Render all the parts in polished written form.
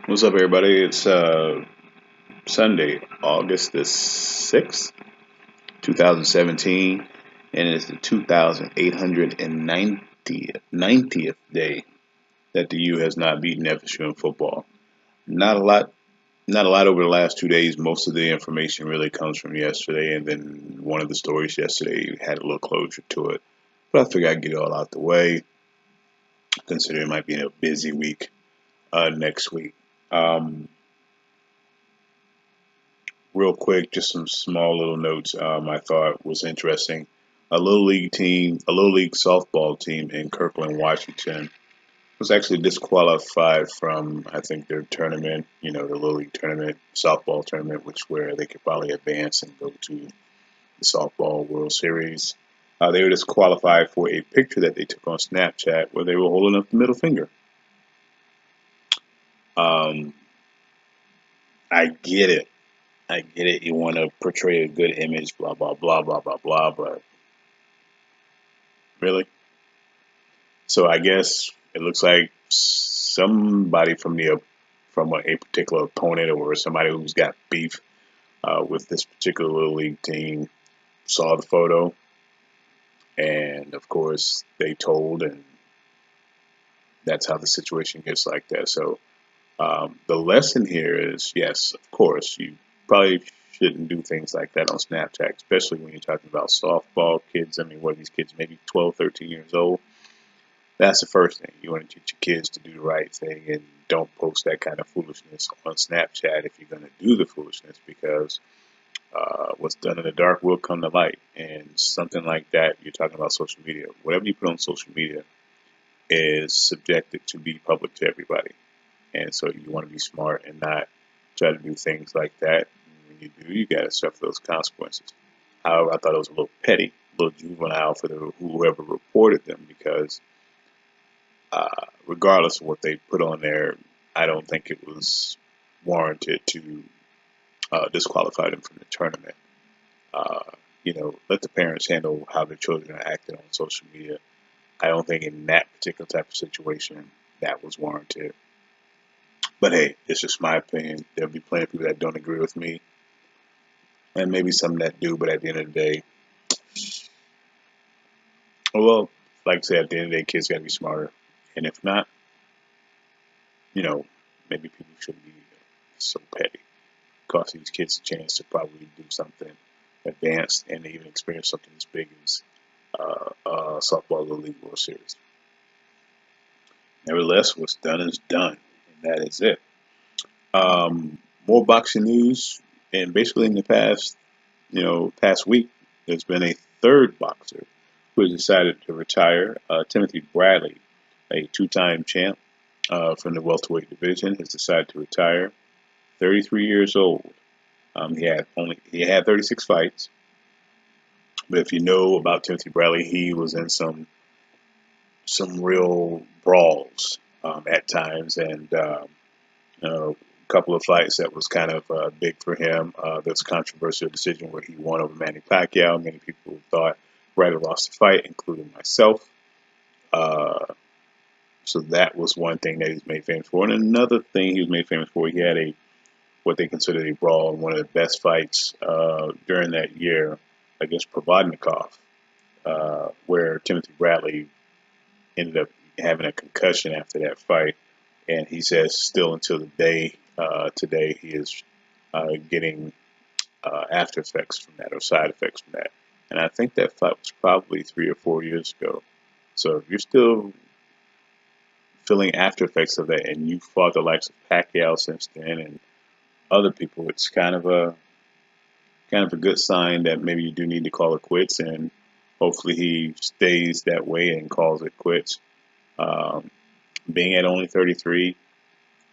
What's up, everybody? It's Sunday, August the 6th, 2017, and it's the 2890th day that the U has not beaten FSU in football. Not a lot, not a lot over the last 2 days. Most of the information really comes from yesterday, and then one of the stories yesterday had a little closure to it. But I figured I'd get it all out the way, considering it might be a busy week next week. Um, Real quick, just some small little notes I thought was interesting. A little league softball team in Kirkland, Washington, was actually disqualified from, I think, their tournament, the little league tournament, softball tournament, which where they could probably advance and go to the softball World Series. They were disqualified for a picture that they took on Snapchat where they were holding up the middle finger. Um, I get it. I get it. You want to portray a good image, blah blah blah blah blah blah. But really, so I guess it looks like somebody from a particular opponent or somebody who's got beef with this particular little league team saw the photo, and of course they told, and that's how the situation gets like that. So the lesson here is, yes, of course, you probably shouldn't do things like that on Snapchat, especially when you're talking about softball kids. I mean, what are these kids, maybe 12, 13 years old? That's the first thing. You want to teach your kids to do the right thing and don't post that kind of foolishness on Snapchat if you're going to do the foolishness, because what's done in the dark will come to light. And something like that, you're talking about social media. Whatever you put on social media is subjected to be public to everybody. And so you want to be smart and not try to do things like that. When you do, you got to suffer those consequences. However, I thought it was a little petty, a little juvenile for whoever reported them, because regardless of what they put on there, I don't think it was warranted to disqualify them from the tournament. Uh, let the parents handle how their children are acting on social media. I don't think in that particular type of situation that was warranted. But hey, it's just my opinion. There'll be plenty of people that don't agree with me, and maybe some that do. But at the end of the day, well, like I said, at the end of the day, kids got to be smarter. And if not, you know, maybe people shouldn't be so petty. Cost these kids a chance to probably do something advanced and even experience something as big as softball Little League World Series. Nevertheless, what's done is done, and that is it. More boxing news, and basically in the past week, there's been a third boxer who has decided to retire. Timothy Bradley, a two-time champ from the welterweight division, has decided to retire. 33 years old. He had 36 fights, but if you know about Timothy Bradley, he was in some real brawls at times, and a couple of fights that was kind of big for him. There's a controversial decision where he won over Manny Pacquiao. Many people thought Bradley lost the fight, including myself. Uh, so that was one thing that he's made famous for. And another thing he was made famous for, he had what they considered a brawl in one of the best fights during that year against Provodnikov, where Timothy Bradley ended up having a concussion after that fight, and he says still until the day today he is getting after effects from that or side effects from that. And I think that fight was probably 3 or 4 years ago. So if you're still feeling after effects of that, and you fought the likes of Pacquiao since then and other people, it's kind of a good sign that maybe you do need to call it quits, and hopefully he stays that way and calls it quits. Um, Being at only 33,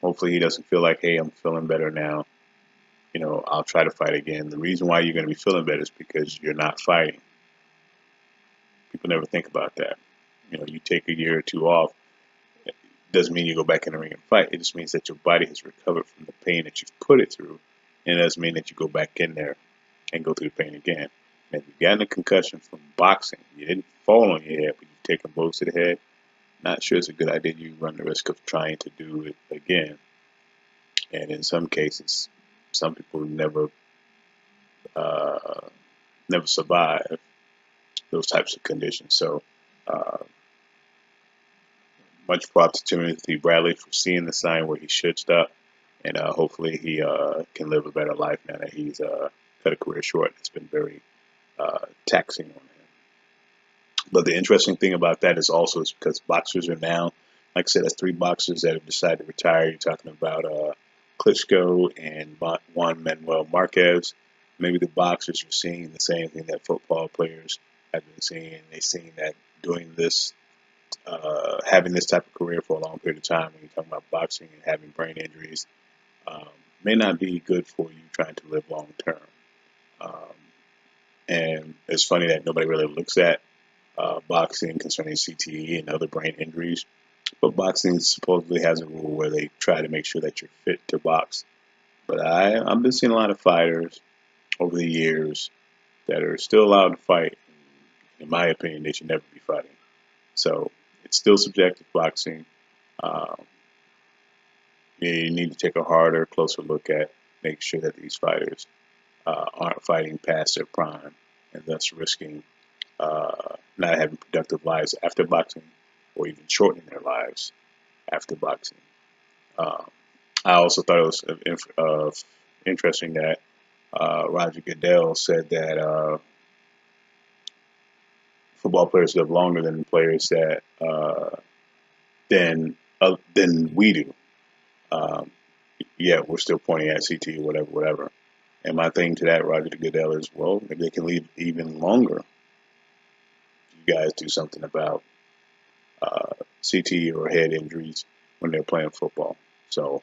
hopefully he doesn't feel like, hey, I'm feeling better now. I'll try to fight again. The reason why you're going to be feeling better is because you're not fighting. People never think about that. You take a year or two off. It doesn't mean you go back in the ring and fight. It just means that your body has recovered from the pain that you've put it through. And it doesn't mean that you go back in there and go through the pain again. And if you've gotten a concussion from boxing, you didn't fall on your head, but you've taken blows to the head, not sure it's a good idea you run the risk of trying to do it again. and in some cases, some people uh, never survive those types of conditions. So, uh, much props to Timothy Bradley for seeing the sign where he should stop, and hopefully he can live a better life now that he's cut a career short. It's been very taxing on him. But the interesting thing about that is also is because boxers are now, like I said, there's three boxers that have decided to retire. You're talking about Klitschko and Juan Manuel Marquez. Maybe the boxers are seeing the same thing that football players have been seeing. They're seeing that doing this, having this type of career for a long period of time, when you're talking about boxing and having brain injuries, um, may not be good for you trying to live long term. Um, and it's funny that nobody really looks at boxing concerning CTE and other brain injuries. But boxing supposedly has a rule where they try to make sure that you're fit to box. But I've been seeing a lot of fighters over the years that are still allowed to fight. In my opinion, they should never be fighting. So it's still subjective boxing. Um, you need to take a harder, closer look at, make sure that these fighters aren't fighting past their prime and thus risking not having productive lives after boxing or even shortening their lives after boxing. Um, I also thought it was interesting that Roger Goodell said that football players live longer than players that than we do. Um, Yet we're still pointing at CT or whatever, whatever. And my thing to that, Roger Goodell, is well, maybe they can live even longer. You guys do something about CT or head injuries when they're playing football. So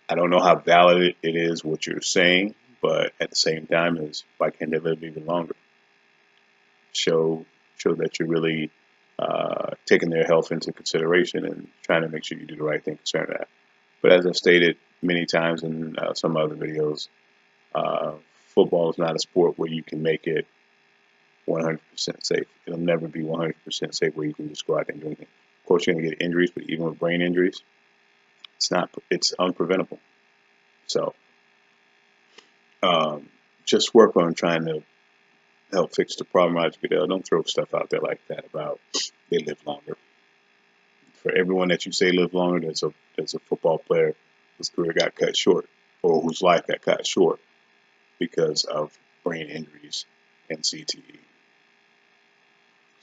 I don't know how valid it is what you're saying, but at the same time, is why can't they live even longer? Show show that you're really taking their health into consideration and trying to make sure you do the right thing concerning that. But as I've stated many times in some other videos, uh, football is not a sport where you can make it 100% safe. It'll never be 100% safe where you can just go out there and do anything. Of course, you're going to get injuries, but even with brain injuries, it's unpreventable. So um, just work on trying to help fix the problem, Roger Goodell. Don't throw stuff out there like that about they live longer. For everyone that you say live longer, there's a football player whose career got cut short or whose life got cut short because of brain injuries and CTE.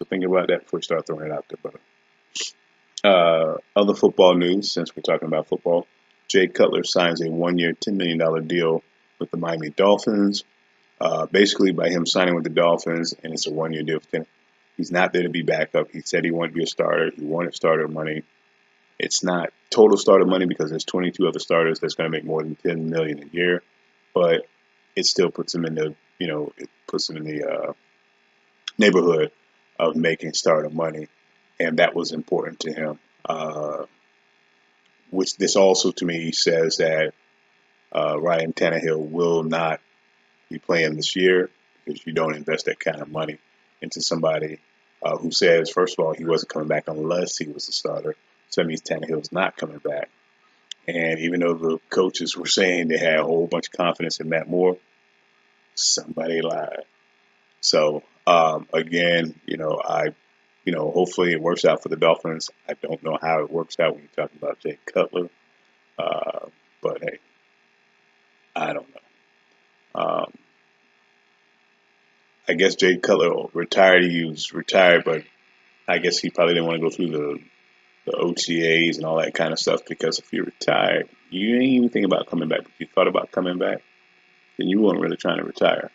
So think about that before you start throwing it out there, brother. Other football news, since we're talking about football, Jay Cutler signs a 1-year, $10 million deal with the Miami Dolphins. Basically, by him signing with the Dolphins, and it's a 1-year deal with him, he's not there to be backup. He said he wanted to be a starter. He wanted starter money. It's not total starter money because there's 22 other starters that's going to make more than $10 million a year, but it still puts him in the it puts him in the neighborhood of making starter money, and that was important to him. Which this also to me says that Ryan Tannehill will not be playing this year because you don't invest that kind of money into somebody who says, first of all, he wasn't coming back unless he was a starter. So that means Tannehill's not coming back. And even though the coaches were saying they had a whole bunch of confidence in Matt Moore, somebody lied. So again, hopefully it works out for the Dolphins. I don't know how it works out when you're talking about Jay Cutler, uh, but hey, I don't know. I guess Jay Cutler retired. He was retired, but I guess he probably didn't want to go through the OTAs and all that kind of stuff because if you're retired, you ain't even thinking about coming back. If you thought about coming back, then you weren't really trying to retire.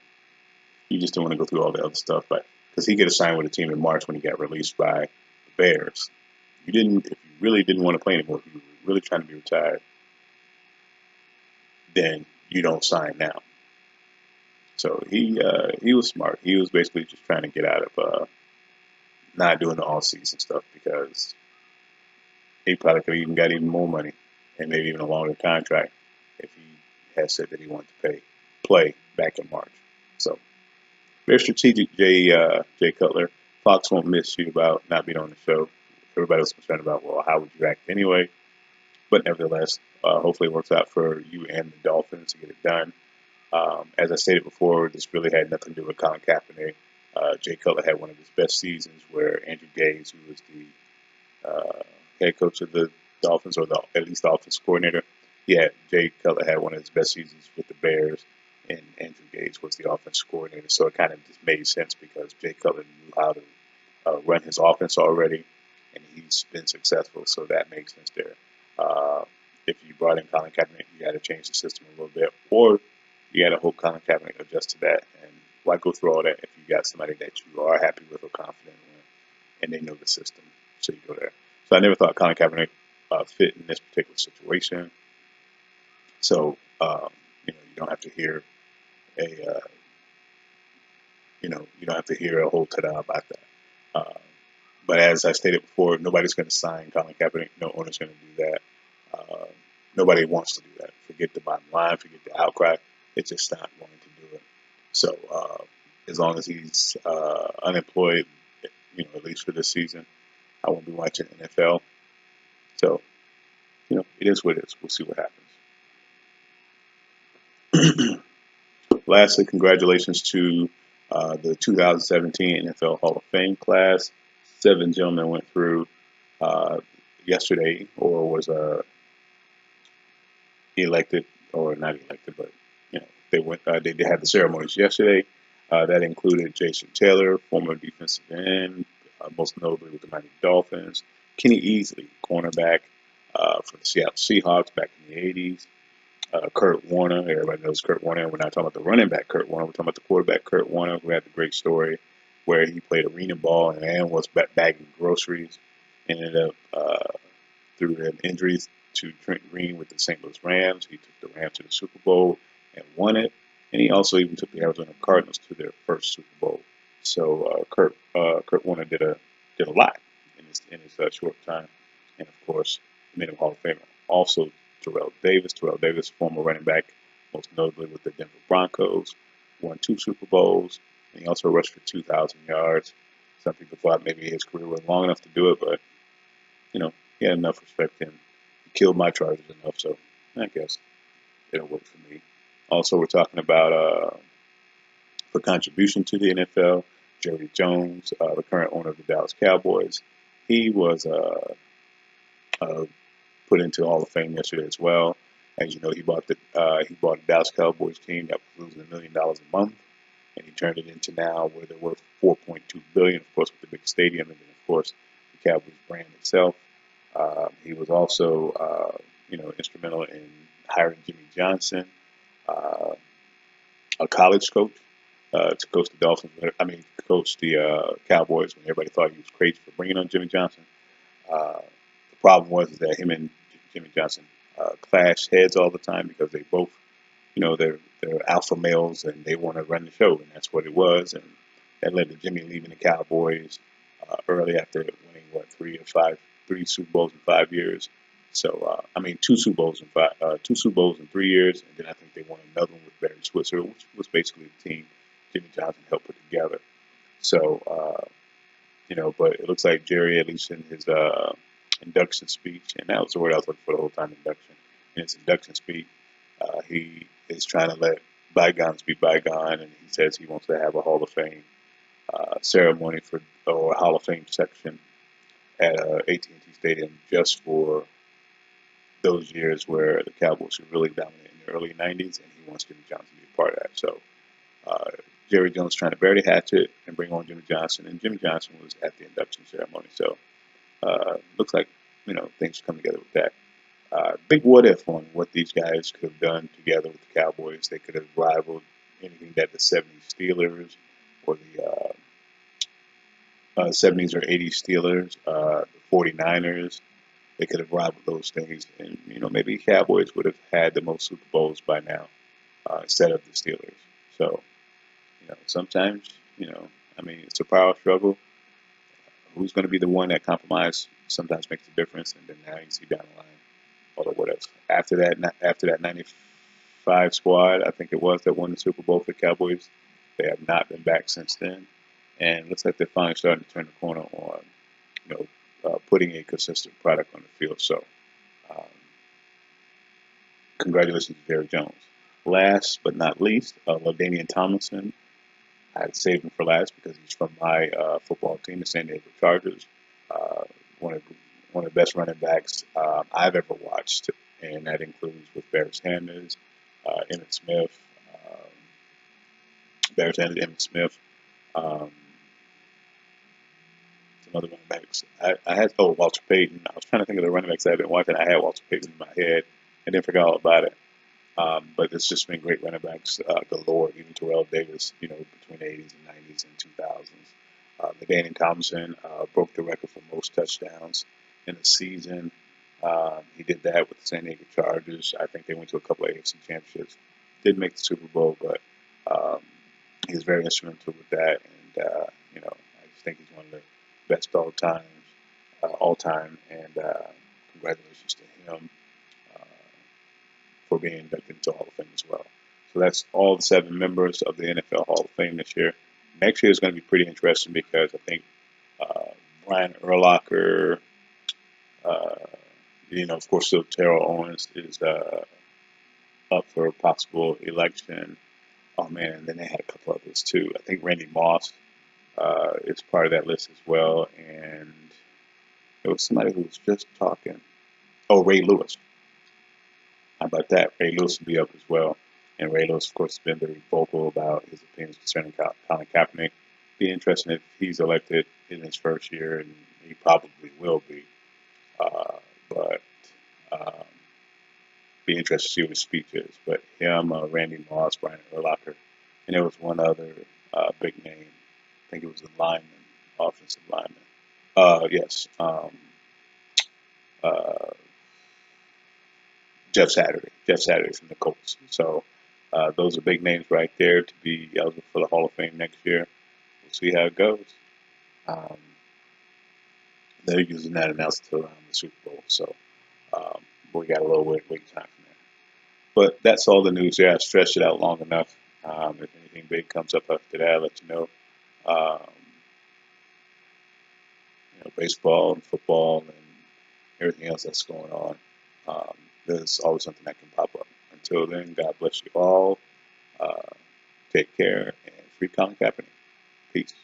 You just didn't want to go through all the other stuff. But because he could have signed with the team in March when he got released by the Bears. You didn't. If you really didn't want to play anymore, if you were really trying to be retired, then you don't sign now. So he was smart. He was basically just trying to get out of not doing the all season stuff because he probably could have even got even more money and maybe even a longer contract if he had said that he wanted to play back in March. So very strategic, Jay Cutler. Fox won't miss you about not being on the show. Everybody was concerned about, well, how would you act anyway? But nevertheless, hopefully it works out for you and the Dolphins to get it done. As I stated before, this really had nothing to do with Colin Kaepernick. Jay Cutler had one of his best seasons where Andrew Gase, who was the head coach of the Dolphins, or at least the offensive coordinator, Jay Cutler had one of his best seasons with the Bears, and Andrew Gase was the offensive coordinator. So it kind of just made sense because Jay Cutler knew how to run his offense already, and he's been successful. So that makes sense there. Uh, if you brought in Colin Kaepernick, you got to change the system a little bit, or you got to hope Colin Kaepernick adjusts to that. And why go through all that if you got somebody that you are happy with or confident in, and they know the system? So you go there. So I never thought Colin Kaepernick fit in this particular situation. So you don't have to hear a you don't have to hear a whole ta-da about that. Uh, but as I stated before, nobody's going to sign Colin Kaepernick. No owner's going to do that. Uh, Nobody wants to do that. Forget the bottom line. Forget the outcry. It's just not going to do it. So as long as he's unemployed, at least for this season, I won't be watching NFL. So it is what it is. We'll see what happens. Lastly, congratulations to the 2017 NFL Hall of Fame class. 7 gentlemen went through uh, yesterday, or was elected, or not elected, but they went. They had the ceremonies yesterday. That included Jason Taylor, former defensive end, most notably with the Miami Dolphins. Kenny Easley, cornerback for the Seattle Seahawks back in the '80s. Kurt Warner, everybody knows Kurt Warner. We're not talking about the running back Kurt Warner. We're talking about the quarterback Kurt Warner, who had the great story where he played arena ball and was bagging groceries. Ended up through an injuries to Trent Green with the St. Louis Rams. He took the Rams to the Super Bowl and won it. And he also even took the Arizona Cardinals to their first Super Bowl. So Kurt Warner did a lot in his short time, and of course made him Hall of Famer. Also Terrell Davis, former running back, most notably with the Denver Broncos, won 2 Super Bowls, and he also rushed for 2,000 yards. Some people thought maybe his career was long enough to do it, but he had enough respect and he killed my Chargers enough, so I guess it'll work for me. Also, we're talking about for contribution to the NFL, Jerry Jones, the current owner of the Dallas Cowboys. He was uh, put into Hall of Fame yesterday as well. As you know, he bought a Dallas Cowboys team that was losing $1 million a month, and he turned it into now where they're worth 4.2 billion. Of course, with the big stadium, and then of course the Cowboys brand itself. He was also, instrumental in hiring Jimmy Johnson, uh, a college coach, to coach the Dolphins. I mean, coach the Cowboys when everybody thought he was crazy for bringing on Jimmy Johnson. Uh, the problem was that him and Jimmy Johnson clashed heads all the time because they both, they're alpha males and they want to run the show, and that's what it was. And that led to Jimmy leaving the Cowboys early after winning three Super Bowls in 5 years. So I mean, 2 Super Bowls in 3 years, and then I think they won another one with Barry Switzer, which was basically the team Jimmy Johnson helped put together. So but it looks like Jerry, at least in his induction speech, and that was the word I was looking for the whole time, induction. In his induction speech, he is trying to let bygones be bygone, and he says he wants to have a Hall of Fame ceremony or a Hall of Fame section at AT&T Stadium just for those years where the Cowboys were really dominant in the early '90s, and he wants Jimmy Johnson to be a part of that. So uh, Jerry Jones trying to bury the hatchet and bring on Jimmy Johnson, and Jimmy Johnson was at the induction ceremony. So looks like things come together with that. Big what if on what these guys could have done together with the Cowboys. They could have rivaled anything that the '70s Steelers or the '70s or '80s Steelers, the '49ers. They could have rivaled those things, and maybe Cowboys would have had the most Super Bowls by now instead of the Steelers. So sometimes I mean, it's a power struggle. Who's going to be the one that compromise sometimes makes a difference, and then now you see down the line all the what ifs. After that '95 squad, I think it was that won the Super Bowl for the Cowboys. They have not been back since then, and it looks like they're finally starting to turn the corner on putting a consistent product on the field. So um, Congratulations to Jerry Jones. Last but not least, LaDainian Tomlinson. I had saved him for last because he's from my football team, the San Diego Chargers. Uh, one of one of the best running backs I've ever watched, and that includes with Barry Sanders, Emmitt Smith, um, Barry Sanders, Emmitt Smith, um, some other running backs. I had Walter Payton. I was trying to think of the running backs I've been watching. I had Walter Payton in my head, and then forgot all about it. But it's just been great running backs galore. Even Terrell Davis, between the 80s and 90s and 2000s. LaDainian Tomlinson broke the record for most touchdowns in a season. He did that with the San Diego Chargers. I think they went to a couple of AFC championships. Didn't make the Super Bowl, but um, he was very instrumental with that. And I just think he's one of the best all time. And congratulations to him uh, for being inducted into the Hall of Fame as well. So that's all the 7 members of the NFL Hall of Fame this year. Next year is going to be pretty interesting because I think uh, Brian Urlacher, uh, of course, still Terrell Owens is up for a possible election. Oh man, and then they had a couple others too. I think Randy Moss is part of that list as well, and there was somebody who was just talking. Oh, Ray Lewis. How about that? Ray Lewis will be up as well. And Ray Lewis, of course, has been very vocal about his opinions concerning Colin Kaepernick. Be interesting if he's elected in his first year, and he probably will be. But um, be interested to see what his speech is. But him, Randy Moss, Brian Urlacher, and there was one other big name. I think it was a lineman, offensive lineman. Yes, uh, Jeff Saturday. Jeff Saturday from the Colts. So those are big names right there to be eligible for the Hall of Fame next year. We'll see how it goes. Um, they're using that announced to around the Super Bowl. So um, we got a little wait time from there. But that's all the news there. I stretched it out long enough. If anything big comes up after that, I'll let you know. Um, baseball and football and everything else that's going on. Um, there's always something that can pop up. Until then, God bless you all. Uh, take care and free Colin Kaepernick. Peace.